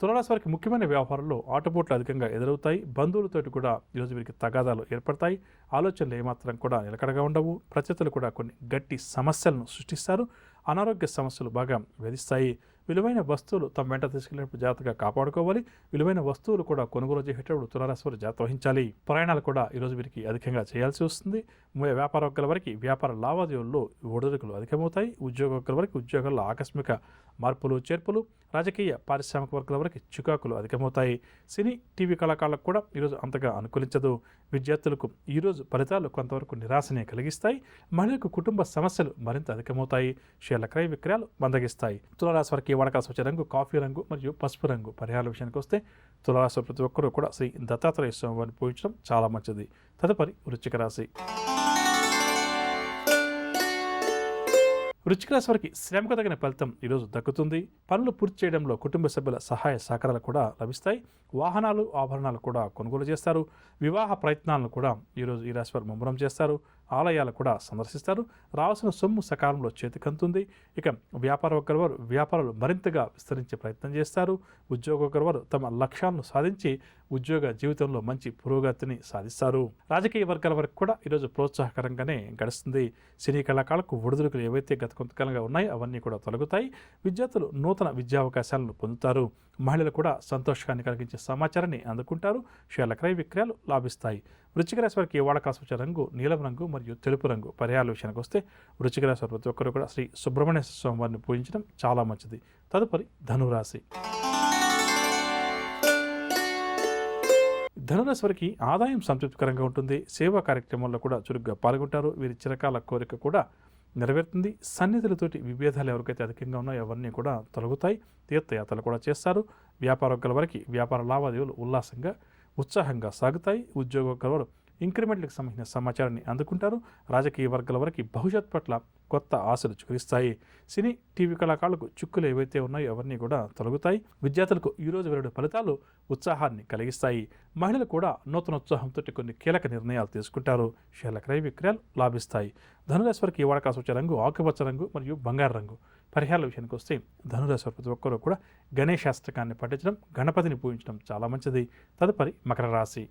తులారాశి వారికి ముఖ్యమైన వ్యాపారంలో ఆటుపోట్లు అధికంగా ఎదురవుతాయి. బంధువులతోటి కూడా ఈరోజు వీరికి తగాదాలు ఏర్పడతాయి. ఆలోచనలు ఏమాత్రం కూడా నిలకడగా ఉండవు. ప్రత్యర్థులు కూడా కొన్ని గట్టి సమస్యలను సృష్టిస్తారు. అనారోగ్య సమస్యలు బాగా వేధిస్తాయి. విలువైన వస్తువులు తమ వెంట తీసుకెళ్లేటప్పుడు జాగ్రత్తగా కాపాడుకోవాలి. విలువైన వస్తువులు కూడా కొనుగోలు చేసేటప్పుడు తులారాశి వారు జాగ్రత్త వహించాలి. ప్రయాణాలు కూడా ఈరోజు వీరికి అధికంగా చేయాల్సి వస్తుంది. వ్యాపారవర్గాల వారికి వ్యాపార లావాదేవీల్లో ఒడిదుడుకులు అధికమవుతాయి. ఉద్యోగస్తుల వారికి ఉద్యోగాల్లో ఆకస్మిక మార్పులు చేర్పులు, రాజకీయ పారిశ్రామిక వర్గాల వారికి చికాకులు అధికమవుతాయి. సినీ టీవీ కళాకారులకు కూడా ఈరోజు అంతగా అనుకూలించదు. విద్యార్థులకు ఈరోజు ఫలితాలు కొంతవరకు నిరాశనే కలిగిస్తాయి. మహిళలకు కుటుంబ సమస్యలు మరింత అధికమవుతాయి. షేర్ల క్రయ విక్రయాలు మందగిస్తాయి. తులారాశి వారికి వాడకాల్సి వచ్చే రంగు కాఫీ రంగు మరియు పసుపు రంగు. పరిహారాల విషయానికి వస్తే తులారాశి ప్రతి ఒక్కరూ కూడా శ్రీ దత్తాత్రేయ స్వామిని పూజించడం చాలా మంచిది. తదుపరి వృశ్చిక రాశి. వృశ్చిక రాశి వారికి శ్రమకు తగిన ఫలితం ఈరోజు దక్కుతుంది. పనులు పూర్తి చేయడంలో కుటుంబ సభ్యుల సహాయ సహకారాలు కూడా లభిస్తాయి. వాహనాలు ఆభరణాలు కూడా కొనుగోలు చేస్తారు. వివాహ ప్రయత్నాలను కూడా ఈరోజు ఈ రాశి వారు ముమ్మరం చేస్తారు. ఆలయాలు కూడా సందర్శిస్తారు. రావాల్సిన సొమ్ము సకాలంలో చేతికంతుంది. ఇక వ్యాపార వర్గాల వారు వ్యాపారాలు మరింతగా విస్తరించే ప్రయత్నం చేస్తారు. ఉద్యోగ వారు తమ లక్ష్యాలను సాధించి ఉద్యోగ జీవితంలో మంచి పురోగతిని సాధిస్తారు. రాజకీయ వర్గాల వరకు కూడా ఈరోజు ప్రోత్సాహకరంగానే గడుస్తుంది. సినీ కళాకారులకు ఒడిదుడుకులు ఏవైతే గత కొంతకాలంగా ఉన్నాయో అవన్నీ కూడా తొలగుతాయి. విద్యార్థులు నూతన విద్యా అవకాశాలను పొందుతారు. మహిళలు కూడా సంతోషాన్ని కలిగించే సమాచారాన్ని అందుకుంటారు. షేర్ల క్రయ విక్రయాలు లాభిస్తాయి. వృశ్చిక రాశి వారికి వాడకాల్సి వచ్చే రంగు నీలం రంగు మరియు తెలుపు రంగు. పరిహారాల విషయానికి వస్తే వృశ్చిక రాశి వారు ప్రతి ఒక్కరు కూడా శ్రీ సుబ్రహ్మణ్య స్వామి వారిని పూజించడం చాలా మంచిది. తదుపరి ధనురాశి. ధనురాశి వారికి ఆదాయం సంతృప్తికరంగా ఉంటుంది. సేవా కార్యక్రమాల్లో కూడా చురుగ్గా పాల్గొంటారు. వీరి చిరకాల కోరిక కూడా నెరవేరుతుంది. సన్నిధులతోటి విభేదాలు ఎవరికైతే అధికంగా ఉన్నాయో అవన్నీ కూడా తొలగుతాయి. తీర్థయాత్రలు కూడా చేస్తారు. వ్యాపార వర్గాల వారికి వ్యాపార లావాదేవీలు ఉల్లాసంగా ఉత్సాహంగా సాగుతాయి. ఉద్యోగ వారు ఇంక్రిమెంట్లకు సంబంధించిన సమాచారాన్ని అందుకుంటారు. రాజకీయ వర్గాల వారికి భవిష్యత్ పట్ల కొత్త ఆశలు చిగురిస్తాయి. సినీ టీవీ కళాకారులకు చిక్కులు ఏవైతే ఉన్నాయో అవన్నీ కూడా తొలగుతాయి. విద్యార్థులకు ఈరోజు వెలువడే ఫలితాలు ఉత్సాహాన్ని కలిగిస్తాయి. మహిళలు కూడా నూతన ఉత్సాహంతో కొన్ని కీలక నిర్ణయాలు తీసుకుంటారు. షేర్ల క్రయ విక్రయాలు లాభిస్తాయి. ధనురాశి వారికి ఈ వాడకాల్సి వచ్చే రంగు ఆకుపచ్చ రంగు మరియు బంగారు రంగు. పరిహారాల విషయానికి వస్తే ధనురాశి వారి ప్రతి ఒక్కరూ కూడా గణేశాష్టకాన్ని పఠించడం, గణపతిని పూజించడం చాలా మంచిది. తదుపరి మకర రాశి.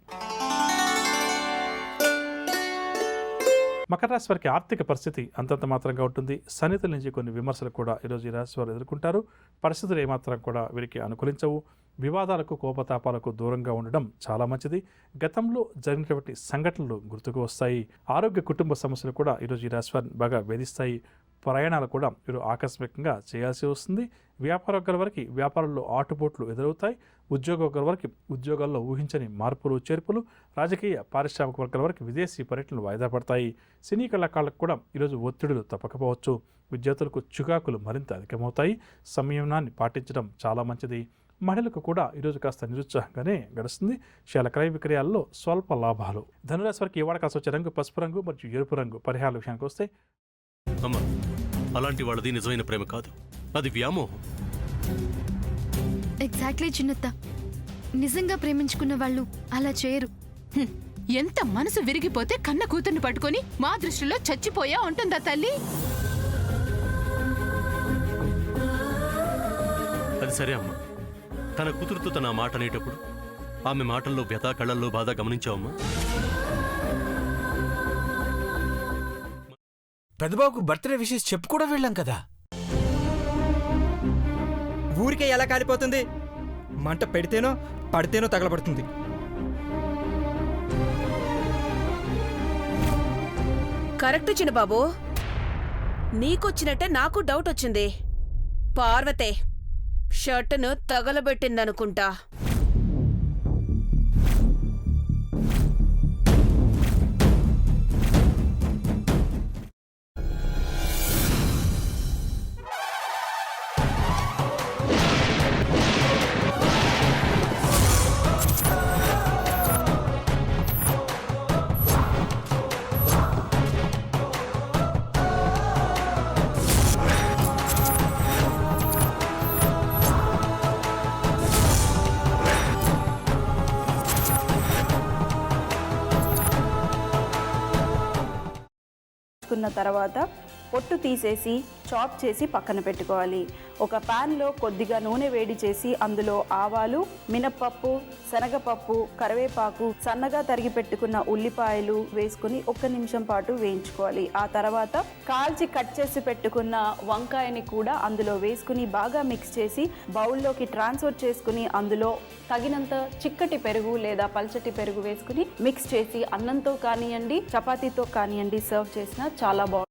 మకర రాశి వారికి ఆర్థిక పరిస్థితి అంతంత మాత్రంగా ఉంటుంది. సన్నిధుల నుంచి కొన్ని విమర్శలు కూడా ఈరోజు ఈ రాశి వారు ఎదుర్కొంటారు. పరిస్థితులు ఏమాత్రం కూడా వీరికి అనుకూలించవు. వివాదాలకు కోపతాపాలకు దూరంగా ఉండడం చాలా మంచిది. గతంలో జరిగినటువంటి సంఘటనలు గుర్తుకు వస్తాయి. ఆరోగ్య కుటుంబ సమస్యలు కూడా ఈరోజు ఈ రాశి వారిని బాగా వేధిస్తాయి. ప్రయాణాలు కూడా వీరు ఆకస్మికంగా చేయాల్సి వస్తుంది. వ్యాపార వర్గాల వారికి వ్యాపారంలో ఆటుపోట్లు ఎదురవుతాయి. ఉద్యోగ వర్గాల వారికి ఉద్యోగాల్లో ఊహించని మార్పులు చేర్పులు, రాజకీయ పారిశ్రామిక వర్గాల వారికి విదేశీ పర్యటనలు వాయిదా పడతాయి. సినీ కళాకారులకు కూడా ఈరోజు ఒత్తిడులు తప్పకపోవచ్చు. విద్యార్థులకు చికాకులు మరింత అధికమవుతాయి. సంయమనాన్ని పాటించడం చాలా మంచిది. మహిళలకు కూడా ఈరోజు కాస్త నిరుత్సాహంగానే గడుస్తుంది. షేర్ల క్రయ విక్రయాల్లో స్వల్ప లాభాలు. ధనురాశి వారికి ఈ వాడకాల్సి వచ్చే రంగు పసుపు రంగు మరియు ఎరుపు రంగు. పరిహారాల విషయానికి వస్తే అమ్మా, అలాంటి వాళ్ళది నిజమైన ప్రేమ కాదు, అది వ్యామోహం. ఎగ్జాక్ట్లీ చిన్నత్త. నిజంగా ప్రేమించుకున్న వాళ్ళు అలా చేయరు. ఎంత మనసు విరిగిపోతే కన్న కూతుర్ని పట్టుకొని మా దృష్టిలో చచ్చిపోయా ఉంటుందా తల్లి? అది సరే అమ్మా, తన కూతురుతో తన మాట అనేటప్పుడు ఆమె మాటల్లో వ్యథా, కళ్ళల్లో బాధ గమనించావమ్మా? పెద్దబాబుకు బర్త్డే విషెస్ చెప్పు కూడా వెళ్ళాం కదా. ఊరికే ఎలా కాలిపోతుంది? మంట పెడితేనో పడితేనో తగలబడుతుంది. కరెక్ట్ చిన్నబాబు, నీకొచ్చినట్టే నాకు డౌట్ వచ్చింది. పార్వతే షర్టును తగలబెట్టిందనుకుంటా. తర్వాత పొట్టు తీసేసి చాప్ చేసి పక్కన పెట్టుకోవాలి. ఒక ప్యాన్లో కొద్దిగా నూనె వేడి చేసి అందులో ఆవాలు, మినప్పప్పు, శనగపప్పు, కరివేపాకు, సన్నగా తరిగి పెట్టుకున్న ఉల్లిపాయలు వేసుకుని 1 నిమిషం పాటు వేయించుకోవాలి. ఆ తర్వాత కాల్చి కట్ చేసి పెట్టుకున్న వంకాయని కూడా అందులో వేసుకుని బాగా మిక్స్ చేసి బౌల్లోకి ట్రాన్స్ఫర్ చేసుకుని అందులో తగినంత చిక్కటి పెరుగు లేదా పల్చటి పెరుగు వేసుకుని మిక్స్ చేసి అన్నంతో కానివ్వండి, చపాతీతో కానివ్వండి సర్వ్ చేసినా చాలా బాగుంటుంది.